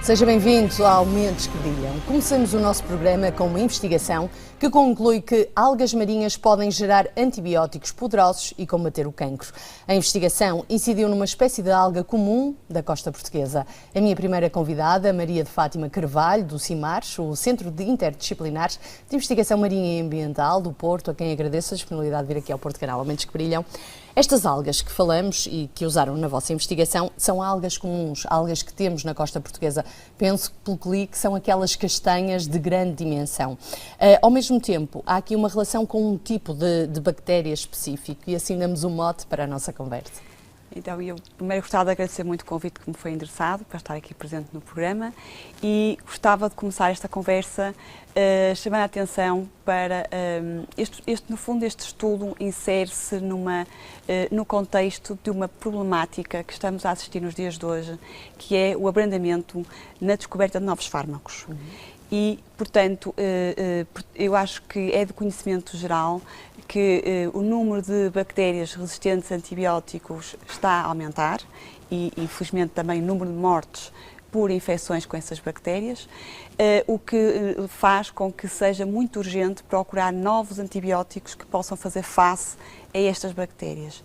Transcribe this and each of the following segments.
Seja bem-vindo ao Mentes que Brilham. Começamos o nosso programa com uma investigação que conclui que algas marinhas podem gerar antibióticos poderosos e combater o cancro. A investigação incidiu numa espécie de alga comum da costa portuguesa. A minha primeira convidada, Maria de Fátima Carvalho, do CIMAR, o Centro de Interdisciplinares de Investigação Marinha e Ambiental do Porto, a quem agradeço a disponibilidade de vir aqui ao Porto Canal, ao Mentes que Brilham. Estas algas que falamos e que usaram na vossa investigação são algas comuns, algas que temos na costa portuguesa. Penso, pelo que li, que são aquelas castanhas de grande dimensão. Ao mesmo tempo, há aqui uma relação com um tipo de bactéria específico e assim damos um mote para a nossa conversa. Então, eu primeiro gostava de agradecer muito o convite que me foi endereçado para estar aqui presente no programa e gostava de começar esta conversa chamando a atenção para no fundo, este estudo insere-se no contexto de uma problemática que estamos a assistir nos dias de hoje, que é o abrandamento na descoberta de novos fármacos. E, portanto, eu acho que é de conhecimento geral que o número de bactérias resistentes a antibióticos está a aumentar e, infelizmente, também o número de mortes por infecções com essas bactérias, o que faz com que seja muito urgente procurar novos antibióticos que possam fazer face a estas bactérias.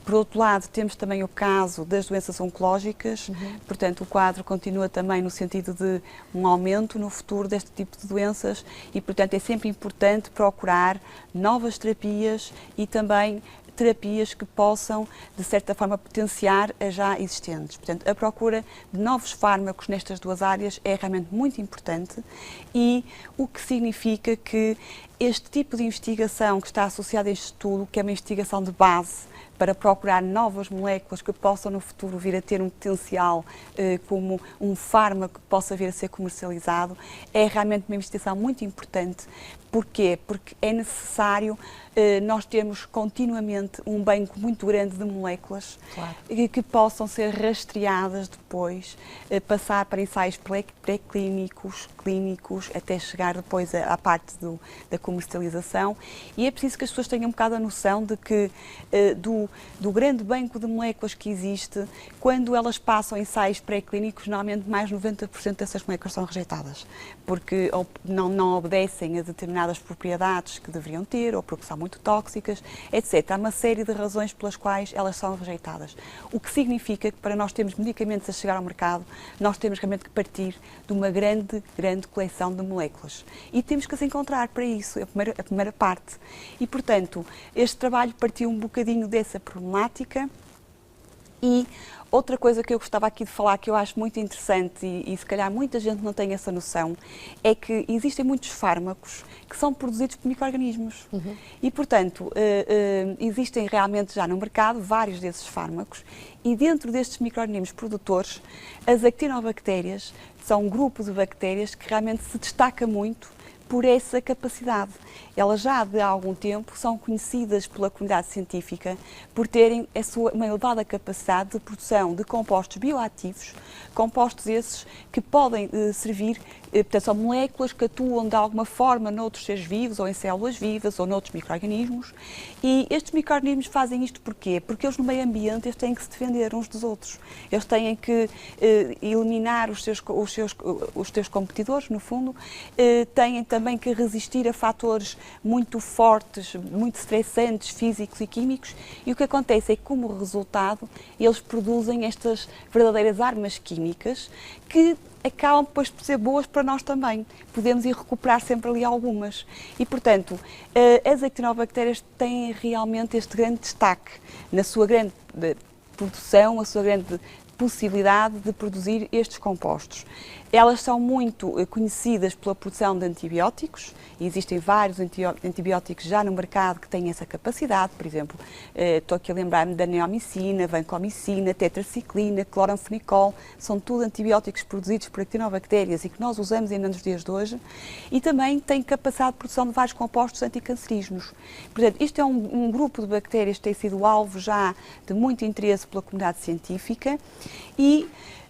Por outro lado, temos também o caso das doenças oncológicas, portanto o quadro continua também no sentido de um aumento no futuro deste tipo de doenças e, portanto, é sempre importante procurar novas terapias e também terapias que possam, de certa forma, potenciar as já existentes. Portanto, a procura de novos fármacos nestas duas áreas é realmente muito importante e o que significa que este tipo de investigação que está associada a este estudo, que é uma investigação de base, para procurar novas moléculas que possam no futuro vir a ter um potencial como um fármaco que possa vir a ser comercializado, é realmente uma investigação muito importante. Porquê? Porque é necessário nós termos continuamente um banco muito grande de moléculas que possam ser rastreadas depois, passar para ensaios pré-clínicos, clínicos, até chegar depois à parte da comercialização. E é preciso que as pessoas tenham um bocado a noção de que do grande banco de moléculas que existe, quando elas passam ensaios pré-clínicos, normalmente mais de 90% dessas moléculas são rejeitadas, porque não obedecem a determinadas propriedades que deveriam ter, ou porque são muito tóxicas, etc. Há uma série de razões pelas quais elas são rejeitadas. O que significa que para nós termos medicamentos a chegar ao mercado, nós temos realmente que partir de uma grande coleção de moléculas. E temos que as encontrar para isso, a primeira parte. E, portanto, este trabalho partiu um bocadinho dessa problemática. E outra coisa que eu gostava aqui de falar, que eu acho muito interessante e se calhar muita gente não tem essa noção, é que existem muitos fármacos que são produzidos por micro-organismos. E, portanto, existem realmente já no mercado vários desses fármacos e dentro destes micro-organismos produtores, as actinobactérias são um grupo de bactérias que realmente se destaca muito por essa capacidade. Elas já de há algum tempo são conhecidas pela comunidade científica por terem uma elevada capacidade de produção de compostos bioativos, compostos esses que podem servir, portanto, são moléculas que atuam de alguma forma noutros seres vivos, ou em células vivas, ou noutros micro-organismos. E estes micro-organismos fazem isto porquê? Porque eles no meio ambiente eles têm que se defender uns dos outros. Eles têm que eliminar os seus competidores, no fundo, têm também que resistir a fatores muito fortes, muito estressantes, físicos e químicos, e o que acontece é que, como resultado, eles produzem estas verdadeiras armas químicas que acabam depois por ser boas para nós também. Podemos ir recuperar sempre ali algumas. E, portanto, as actinobactérias têm realmente este grande destaque na sua grande produção, a sua grande possibilidade de produzir estes compostos. Elas são muito conhecidas pela produção de antibióticos, e existem vários antibióticos já no mercado que têm essa capacidade, por exemplo, estou aqui a lembrar-me da neomicina, vancomicina, tetraciclina, cloranfenicol, são tudo antibióticos produzidos por actinobactérias e que nós usamos ainda nos dias de hoje, e também têm capacidade de produção de vários compostos anticancerígenos. Portanto, isto é um grupo de bactérias que tem sido alvo já de muito interesse pela comunidade científica e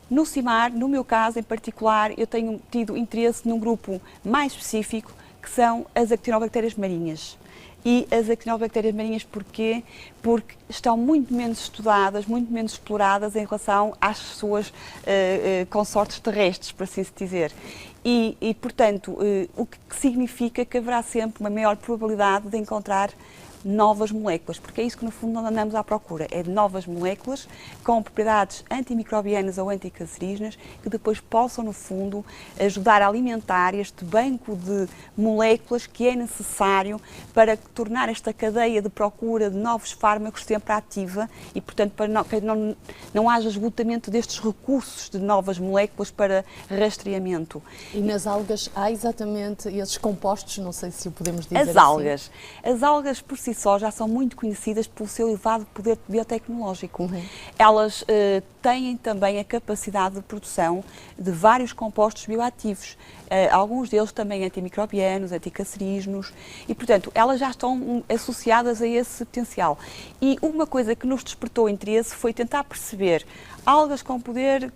no CIMAR, no meu caso em particular, eu tenho tido interesse num grupo mais específico, que são as actinobactérias marinhas. e as actinobactérias marinhas porquê? Porque estão muito menos estudadas, muito menos exploradas em relação às suas consortes terrestres, por assim se dizer. E portanto, o que significa que haverá sempre uma maior probabilidade de encontrar novas moléculas, porque é isso que no fundo nós andamos à procura, é de novas moléculas com propriedades antimicrobianas ou anticancerígenas que depois possam no fundo ajudar a alimentar este banco de moléculas que é necessário para tornar esta cadeia de procura de novos fármacos sempre ativa e portanto para que não haja esgotamento destes recursos de novas moléculas para rastreamento. E nas algas há exatamente esses compostos, não sei se o podemos dizer As algas por si só já são muito conhecidas pelo seu elevado poder biotecnológico. Elas têm também a capacidade de produção de vários compostos bioativos, alguns deles também antimicrobianos, anticancerígenos, e portanto elas já estão associadas a esse potencial. E uma coisa que nos despertou interesse foi tentar perceber algas com poder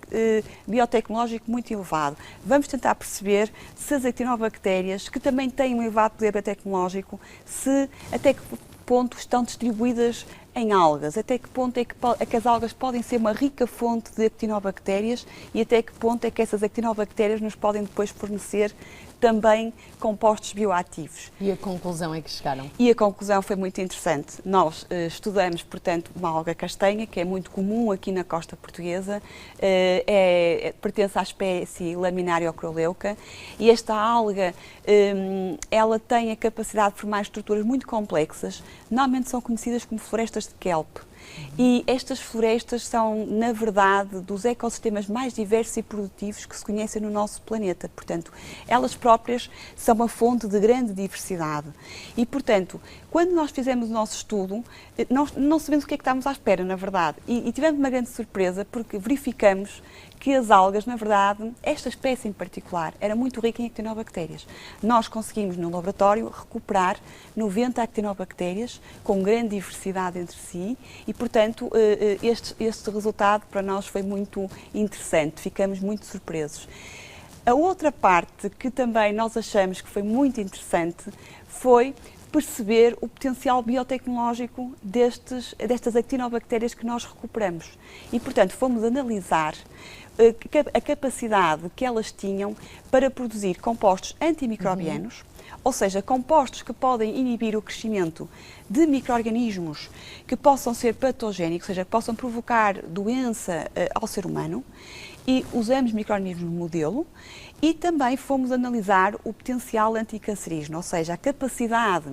biotecnológico muito elevado. Vamos tentar perceber se as actinobactérias, que também têm um elevado poder biotecnológico, se até que ponto estão distribuídas em algas, até que ponto é que as algas podem ser uma rica fonte de actinobactérias e até que ponto é que essas actinobactérias nos podem depois fornecer também compostos bioativos. E a conclusão é que chegaram? E a conclusão foi muito interessante. Nós estudamos, portanto, uma alga castanha, que é muito comum aqui na costa portuguesa, pertence à espécie Laminaria ocroleuca, e esta alga, ela tem a capacidade de formar estruturas muito complexas, normalmente são conhecidas como florestas de kelp. E estas florestas são, na verdade, dos ecossistemas mais diversos e produtivos que se conhecem no nosso planeta. Portanto, elas próprias são uma fonte de grande diversidade. E, portanto, quando nós fizemos o nosso estudo, nós não sabemos o que é que estávamos à espera, na verdade. E tivemos uma grande surpresa porque verificamos que as algas, na verdade, esta espécie em particular, era muito rica em actinobactérias. Nós conseguimos, no laboratório, recuperar 90 actinobactérias com grande diversidade entre si e, portanto, este resultado para nós foi muito interessante, ficamos muito surpresos. A outra parte que também nós achamos que foi muito interessante foi perceber o potencial biotecnológico destas actinobactérias que nós recuperamos. E, portanto, fomos analisar a capacidade que elas tinham para produzir compostos antimicrobianos, ou seja, compostos que podem inibir o crescimento de micro-organismos que possam ser patogénicos, ou seja, que possam provocar doença ao ser humano, e usamos micro-organismos modelo, e também fomos analisar o potencial anticancerígeno, ou seja, a capacidade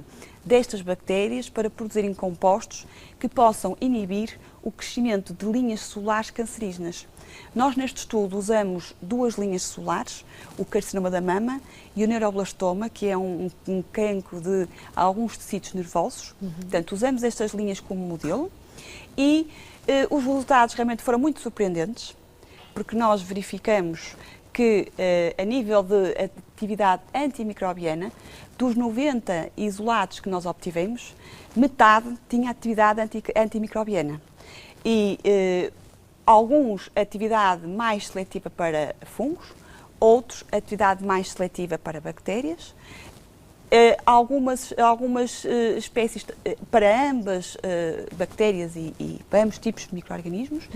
destas bactérias para produzirem compostos que possam inibir o crescimento de linhas solares cancerígenas. Nós, neste estudo, usamos duas linhas solares, o carcinoma da mama e o neuroblastoma, que é um cancro de alguns tecidos nervosos. Portanto, usamos estas linhas como modelo e os resultados realmente foram muito surpreendentes, porque nós verificamos que, a nível de atividade antimicrobiana, dos 90 isolados que nós obtivemos, metade tinha atividade antimicrobiana. E alguns atividade mais seletiva para fungos, outros atividade mais seletiva para bactérias, algumas espécies para ambas bactérias e para ambos tipos de micro-organismos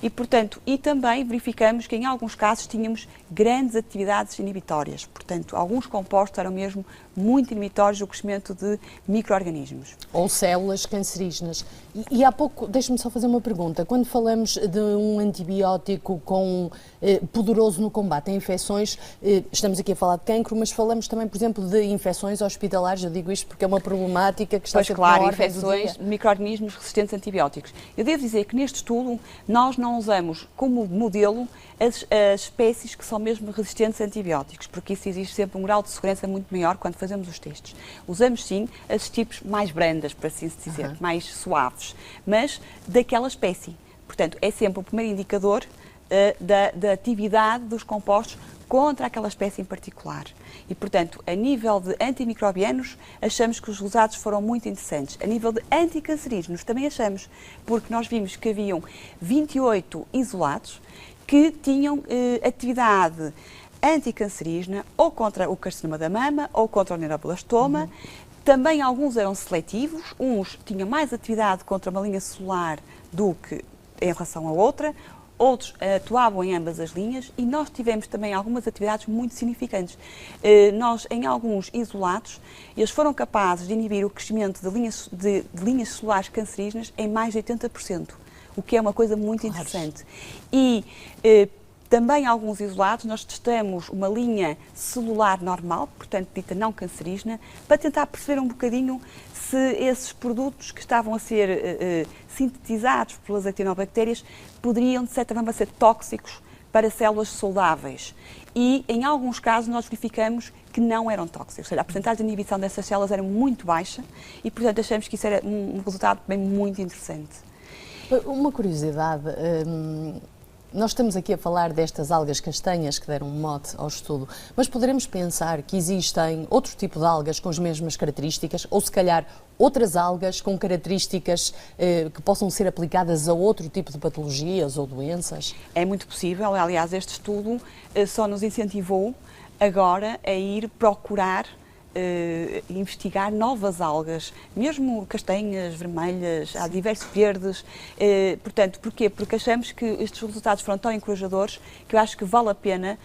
e, portanto, e também verificamos que em alguns casos tínhamos grandes atividades inibitórias, portanto, alguns compostos eram mesmo muito inibitórios do crescimento de micro-organismos. Ou células cancerígenas. E há pouco, deixe-me só fazer uma pergunta, quando falamos de um antibiótico poderoso no combate a infecções, estamos aqui a falar de cancro, mas falamos também, por exemplo, de infecções hospitalares, eu digo isto porque é uma problemática que está sempre na ordem do dia. Infecções, micro-organismos resistentes a antibióticos. Eu devo dizer que neste estudo nós não usamos como modelo as espécies que são mesmo resistentes a antibióticos, porque isso exige sempre um grau de segurança muito maior quando fazemos os testes. Usamos sim as tipos mais brandas, por assim se dizer, mais suaves, mas daquela espécie. Portanto, é sempre o primeiro indicador da atividade dos compostos contra aquela espécie em particular. E, portanto, a nível de antimicrobianos, achamos que os resultados foram muito interessantes. A nível de anticancerígenos, também achamos, porque nós vimos que haviam 28 isolados que tinham atividade anticancerígena ou contra o carcinoma da mama ou contra o neuroblastoma, Também alguns eram seletivos, uns tinham mais atividade contra uma linha celular do que em relação a outra, outros atuavam em ambas as linhas e nós tivemos também algumas atividades muito significantes. Nós, em alguns isolados, eles foram capazes de inibir o crescimento de linhas celulares cancerígenas em mais de 80%, o que é uma coisa muito interessante. E também em alguns isolados nós testamos uma linha celular normal, portanto dita não cancerígena, para tentar perceber um bocadinho se esses produtos que estavam a ser sintetizados pelas actinobactérias poderiam, de certa forma, ser tóxicos para células saudáveis. E, em alguns casos, nós verificamos que não eram tóxicos, ou seja, a porcentagem de inibição dessas células era muito baixa e, portanto, achamos que isso era um resultado bem muito interessante. Uma curiosidade, nós estamos aqui a falar destas algas castanhas que deram mote ao estudo, mas poderemos pensar que existem outro tipo de algas com as mesmas características ou, se calhar, outras algas com características que possam ser aplicadas a outro tipo de patologias ou doenças? É muito possível. Aliás, este estudo só nos incentivou agora a ir procurar investigar novas algas, mesmo castanhas, vermelhas, há diversos verdes. Portanto, porquê? Porque achamos que estes resultados foram tão encorajadores que eu acho que vale a pena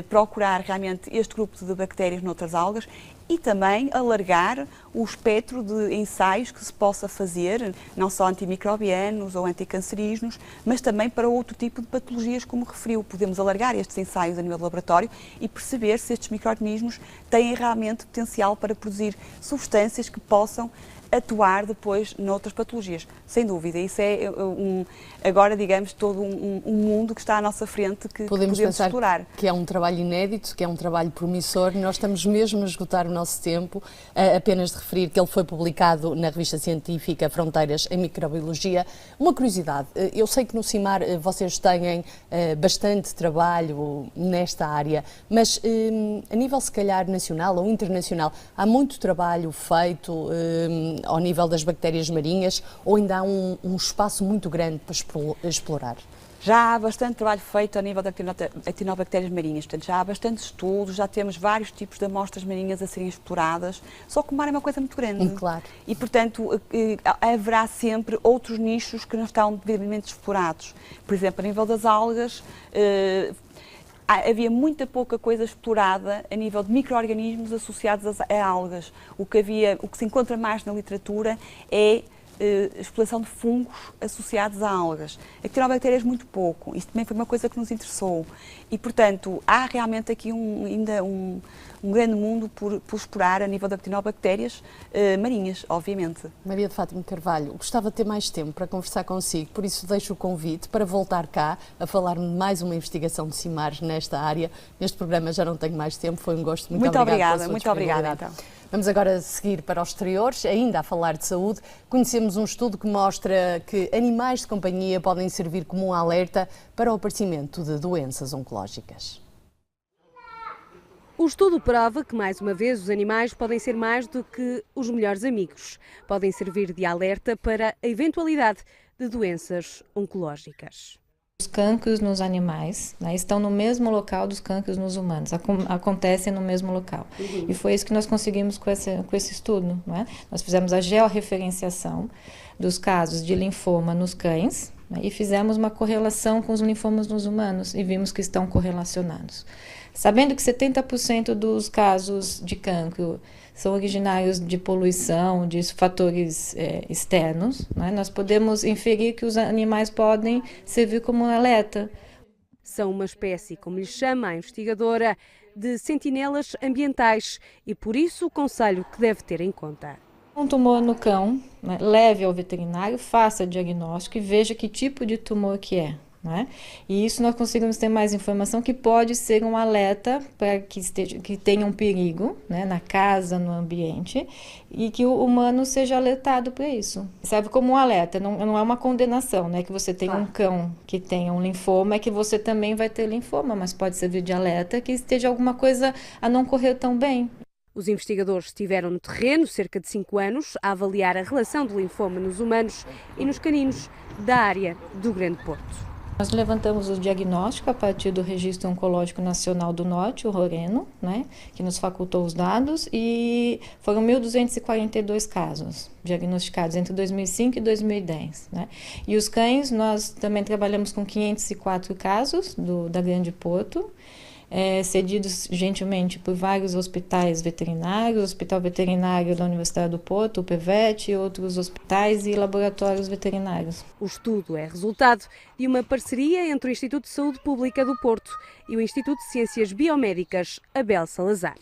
procurar realmente este grupo de bactérias noutras algas e também alargar o espectro de ensaios que se possa fazer, não só antimicrobianos ou anticancerígenos, mas também para outro tipo de patologias, como referiu. Podemos alargar estes ensaios a nível de laboratório e perceber se estes micro-organismos têm realmente potencial para produzir substâncias que possam atuar depois noutras patologias. Sem dúvida, isso é agora, digamos, todo um mundo que está à nossa frente que podemos explorar. Que é um trabalho inédito, que é um trabalho promissor. Nós estamos mesmo a esgotar o nosso tempo. Apenas de referir que ele foi publicado na revista científica Fronteiras em Microbiologia. Uma curiosidade, eu sei que no CIMAR vocês têm bastante trabalho nesta área, mas a nível, se calhar, nacional ou internacional, há muito trabalho feito ao nível das bactérias marinhas ou ainda há um espaço muito grande para explorar? Já há bastante trabalho feito a nível de actinobactérias marinhas, portanto já há bastantes estudos, já temos vários tipos de amostras marinhas a serem exploradas, só que o mar é uma coisa muito grande. Claro. E, portanto, haverá sempre outros nichos que não estão devidamente explorados. Por exemplo, a nível das algas, havia muita pouca coisa explorada a nível de micro-organismos associados a algas. O que se encontra mais na literatura é a exploração de fungos associados a algas. Actinobactérias muito pouco. Isso também foi uma coisa que nos interessou. E, portanto, há realmente aqui ainda um grande mundo por explorar a nível de actinobactérias marinhas, obviamente. Maria de Fátima Carvalho, gostava de ter mais tempo para conversar consigo, por isso deixo o convite para voltar cá a falar-me de mais uma investigação de CIMAR nesta área. Neste programa já não tenho mais tempo, foi um gosto. Muito obrigada. Muito obrigada, então. Vamos agora seguir para os exteriores, ainda a falar de saúde. Conhecemos um estudo que mostra que animais de companhia podem servir como um alerta para o aparecimento de doenças oncológicas. O estudo prova que, mais uma vez, os animais podem ser mais do que os melhores amigos. Podem servir de alerta para a eventualidade de doenças oncológicas. Os cânceres nos animais, né, estão no mesmo local dos cânceres nos humanos, acontecem no mesmo local. E foi isso que nós conseguimos com esse estudo. Né? Nós fizemos a georreferenciação dos casos de linfoma nos cães, né, e fizemos uma correlação com os linfomas nos humanos e vimos que estão correlacionados. Sabendo que 70% dos casos de cancro são originários de poluição, de fatores externos, né? Nós podemos inferir que os animais podem servir como um alerta. São uma espécie, como lhe chama a investigadora, de sentinelas ambientais e por isso o conselho que deve ter em conta. Um tumor no cão, né? Leve ao veterinário, faça diagnóstico e veja que tipo de tumor que é. Né? E isso nós conseguimos ter mais informação que pode ser um alerta para que tenha um perigo, né, na casa, no ambiente, e que o humano seja alertado para isso. Serve como um alerta, não é uma condenação, né, que você tenha um cão que tenha um linfoma, é que você também vai ter linfoma, mas pode servir de alerta que esteja alguma coisa a não correr tão bem. Os investigadores estiveram no terreno cerca de 5 anos a avaliar a relação do linfoma nos humanos e nos caninos da área do Grande Porto. Nós levantamos o diagnóstico a partir do Registro Oncológico Nacional do Norte, o RORENO, né, que nos facultou os dados, e foram 1.242 casos diagnosticados entre 2005 e 2010. Né? E os cães, nós também trabalhamos com 504 casos da Grande Porto, cedidos gentilmente por vários hospitais veterinários, Hospital Veterinário da Universidade do Porto, o PVET, e outros hospitais e laboratórios veterinários. O estudo é resultado de uma parceria entre o Instituto de Saúde Pública do Porto e o Instituto de Ciências Biomédicas Abel Salazar.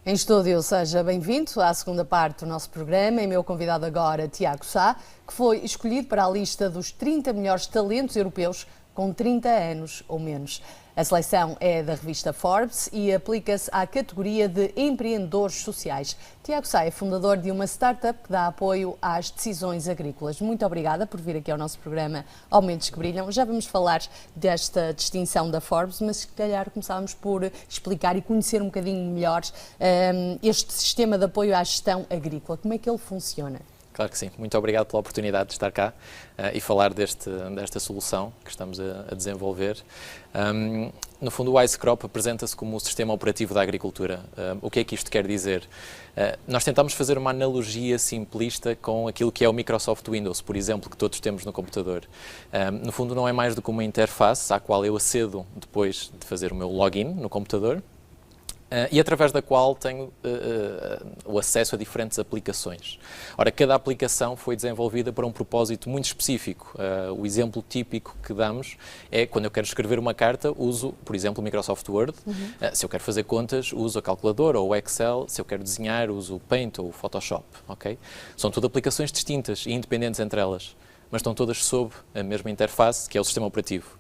Em estúdio, seja bem-vindo à segunda parte do nosso programa. É meu convidado agora, Tiago Sá, que foi escolhido para a lista dos 30 melhores talentos europeus com 30 anos ou menos. A seleção é da revista Forbes e aplica-se à categoria de empreendedores sociais. Tiago Sá é fundador de uma startup que dá apoio às decisões agrícolas. Muito obrigada por vir aqui ao nosso programa Aumentos que Brilham. Já vamos falar desta distinção da Forbes, mas se calhar começávamos por explicar e conhecer um bocadinho melhor este sistema de apoio à gestão agrícola. Como é que ele funciona? Claro que sim. Muito obrigado pela oportunidade de estar cá e falar desta solução que estamos a desenvolver. No fundo, o Wise Crop apresenta-se como o sistema operativo da agricultura. O que é que isto quer dizer? Nós tentamos fazer uma analogia simplista com aquilo que é o Microsoft Windows, por exemplo, que todos temos no computador. No fundo, não é mais do que uma interface à qual eu acedo depois de fazer o meu login no computador, e através da qual tenho o acesso a diferentes aplicações. Ora, cada aplicação foi desenvolvida para um propósito muito específico. O exemplo típico que damos é quando eu quero escrever uma carta, uso, por exemplo, o Microsoft Word. Se eu quero fazer contas, uso a calculadora ou o Excel. Se eu quero desenhar, uso o Paint ou o Photoshop. Okay? São tudo aplicações distintas e independentes entre elas, mas estão todas sob a mesma interface, que é o sistema operativo.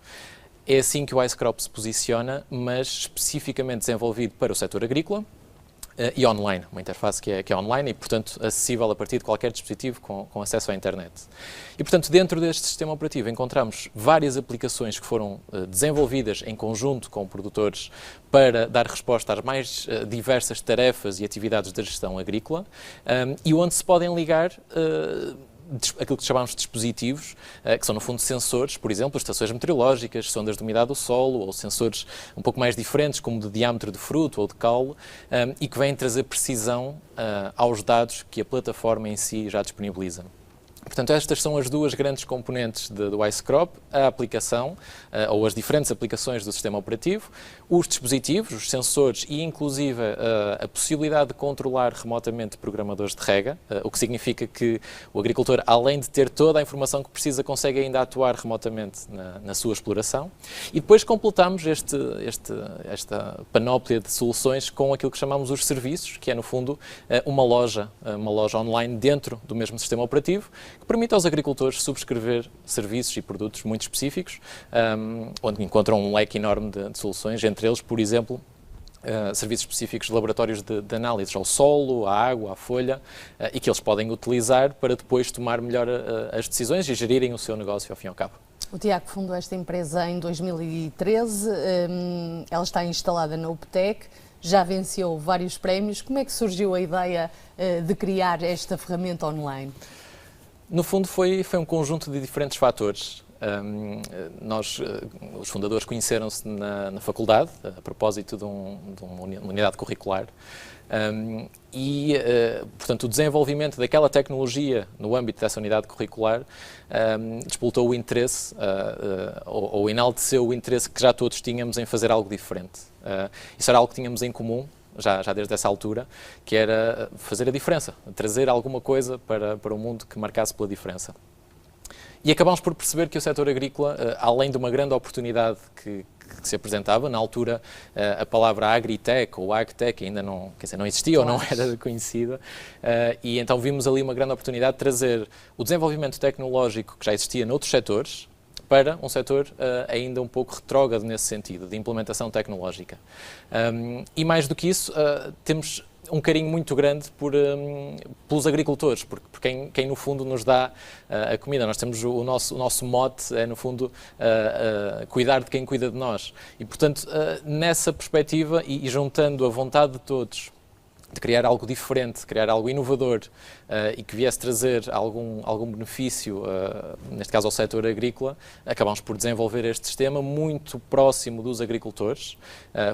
É assim que o Wise Crop se posiciona, mas especificamente desenvolvido para o setor agrícola e online, uma interface que é online e, portanto, acessível a partir de qualquer dispositivo com acesso à internet. E, portanto, dentro deste sistema operativo encontramos várias aplicações que foram desenvolvidas em conjunto com produtores para dar resposta às mais diversas tarefas e atividades da gestão agrícola e onde se podem ligar aquilo que chamamos de dispositivos, que são no fundo sensores, por exemplo, estações meteorológicas, sondas de umidade do solo, ou sensores um pouco mais diferentes, como de diâmetro de fruto ou de caule, e que vêm trazer precisão aos dados que a plataforma em si já disponibiliza. Portanto, estas são as duas grandes componentes do Wise Crop, a aplicação, ou as diferentes aplicações do sistema operativo, os dispositivos, os sensores e, inclusive, a possibilidade de controlar remotamente programadores de rega, o que significa que o agricultor, além de ter toda a informação que precisa, consegue ainda atuar remotamente na sua exploração. E depois completamos esta panóplia de soluções com aquilo que chamamos os serviços, que é, no fundo, uma loja online dentro do mesmo sistema operativo, que permite aos agricultores subscrever serviços e produtos muito específicos, onde encontram um leque enorme de soluções, entre eles, por exemplo, serviços específicos de laboratórios de análises ao solo, à água, à folha, e que eles podem utilizar para depois tomar melhor as decisões e gerirem o seu negócio ao fim e ao cabo. O Tiago fundou esta empresa em 2013, ela está instalada na UPTEC, já venceu vários prémios. Como é que surgiu a ideia de criar esta ferramenta online? No fundo, foi um conjunto de diferentes fatores. Nós, os fundadores, conheceram-se na faculdade, a propósito de uma unidade curricular, portanto, o desenvolvimento daquela tecnologia no âmbito dessa unidade curricular despoltou o interesse, ou enalteceu o interesse que já todos tínhamos em fazer algo diferente. Isso era algo que tínhamos em comum, já desde essa altura, que era fazer a diferença, trazer alguma coisa para o mundo que marcasse pela diferença. E acabámos por perceber que o setor agrícola, além de uma grande oportunidade que se apresentava, na altura a palavra agritech ou agtech ainda não existia ou não era conhecida, e então vimos ali uma grande oportunidade de trazer o desenvolvimento tecnológico que já existia noutros setores, para um setor ainda um pouco retrógrado nesse sentido, de implementação tecnológica. E mais do que isso, temos um carinho muito grande pelos agricultores, porque quem no fundo nos dá a comida. Nós temos o nosso mote, é no fundo cuidar de quem cuida de nós. E portanto, nessa perspectiva e juntando a vontade de todos de criar algo diferente, criar algo inovador e que viesse trazer algum benefício, neste caso ao setor agrícola, acabamos por desenvolver este sistema muito próximo dos agricultores.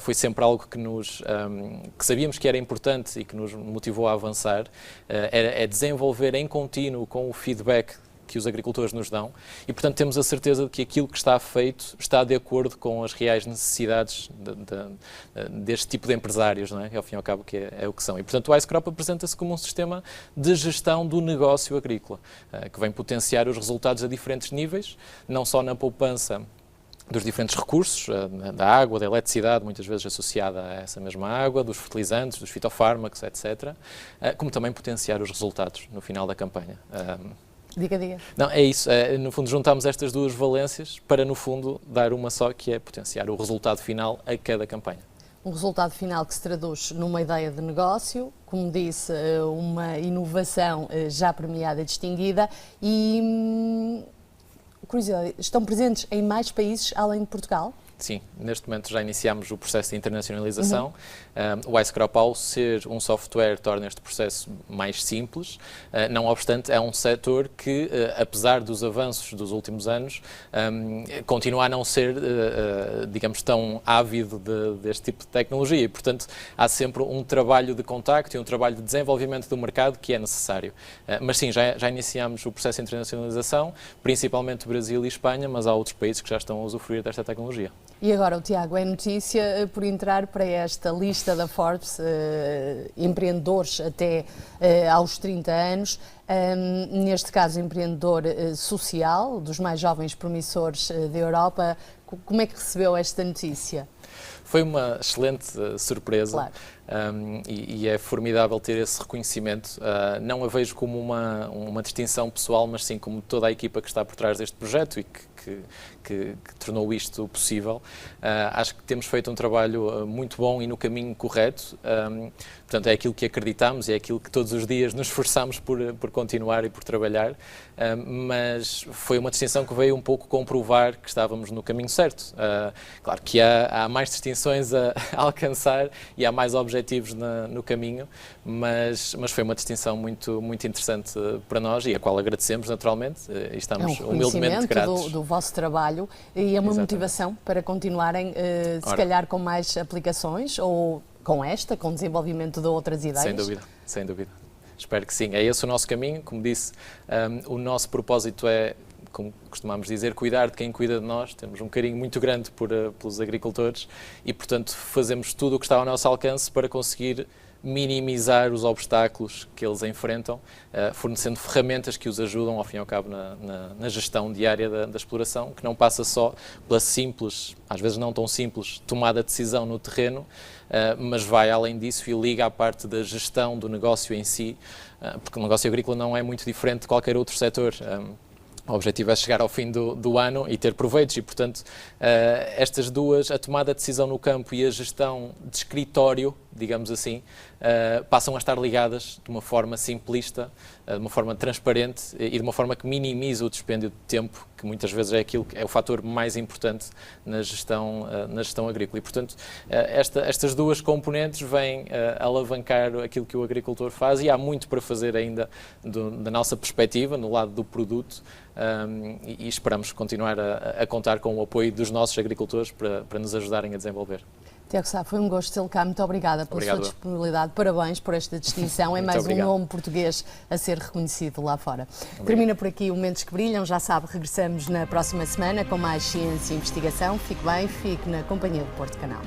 Foi sempre algo que sabíamos que era importante e que nos motivou a avançar, é desenvolver em contínuo com o feedback que os agricultores nos dão e, portanto, temos a certeza de que aquilo que está feito está de acordo com as reais necessidades deste tipo de empresários, não é? Ao fim e ao cabo, que é o que são. E, portanto, o IceCrop apresenta-se como um sistema de gestão do negócio agrícola, que vem potenciar os resultados a diferentes níveis, não só na poupança dos diferentes recursos, da água, da eletricidade, muitas vezes associada a essa mesma água, dos fertilizantes, dos fitofármacos, etc., como também potenciar os resultados no final da campanha. Diga. Não, é isso. No fundo, juntamos estas duas valências para, no fundo, dar uma só, que é potenciar o resultado final a cada campanha. Um resultado final que se traduz numa ideia de negócio, como disse, uma inovação já premiada e distinguida e, curiosidade, estão presentes em mais países além de Portugal? Sim, neste momento já iniciamos o processo de internacionalização. O IceCrop, ao ser um software, torna este processo mais simples. Não obstante, é um setor que, apesar dos avanços dos últimos anos, continua a não ser, digamos, tão ávido deste tipo de tecnologia. E, portanto, há sempre um trabalho de contacto e um trabalho de desenvolvimento do mercado que é necessário. Mas sim, já iniciamos o processo de internacionalização, principalmente Brasil e Espanha, mas há outros países que já estão a usufruir desta tecnologia. E agora, o Tiago, é notícia por entrar para esta lista da Forbes, empreendedores até aos 30 anos, neste caso empreendedor social, dos mais jovens promissores da Europa. Como é que recebeu esta notícia? Foi uma excelente surpresa. Claro. E é formidável ter esse reconhecimento. Não a vejo como uma distinção pessoal, mas sim como toda a equipa que está por trás deste projeto e que tornou isto possível. Acho que temos feito um trabalho muito bom e no caminho correto. Portanto, é aquilo que acreditamos e é aquilo que todos os dias nos esforçamos por continuar e por trabalhar. Mas foi uma distinção que veio um pouco comprovar que estávamos no caminho certo. Claro que há mais distinções a alcançar e há mais objetivos no caminho, mas foi uma distinção muito interessante para nós e a qual agradecemos naturalmente e estamos humildemente gratos. Do vosso trabalho e é uma Exatamente. Motivação para continuarem, se calhar, com mais aplicações ou com desenvolvimento de outras ideias? Sem dúvida. Espero que sim. É esse o nosso caminho. Como disse, o nosso propósito é, como costumamos dizer, cuidar de quem cuida de nós. Temos um carinho muito grande pelos agricultores e, portanto, fazemos tudo o que está ao nosso alcance para conseguir minimizar os obstáculos que eles enfrentam, fornecendo ferramentas que os ajudam, ao fim e ao cabo, na gestão diária da exploração, que não passa só pela simples, às vezes não tão simples, tomada de decisão no terreno, mas vai além disso e liga à parte da gestão do negócio em si, porque o negócio agrícola não é muito diferente de qualquer outro setor. O objetivo é chegar ao fim do ano e ter proveitos e, portanto, estas duas, a tomada de decisão no campo e a gestão de escritório, digamos assim, passam a estar ligadas de uma forma simplista, de uma forma transparente e de uma forma que minimiza o dispêndio de tempo, que muitas vezes é o fator mais importante na gestão agrícola. E, portanto, estas duas componentes vêm alavancar aquilo que o agricultor faz e há muito para fazer ainda da nossa perspectiva, no lado do produto, e esperamos continuar a contar com o apoio dos nossos agricultores para nos ajudarem a desenvolver. Tiago Sá, foi um gosto tê-lo cá. Muito obrigada pela sua disponibilidade. Parabéns por esta distinção. É mais um nome português a ser reconhecido lá fora. Obrigado. Termina por aqui o Mentes que Brilham. Já sabe, regressamos na próxima semana com mais ciência e investigação. Fique bem, fique na companhia do Porto Canal.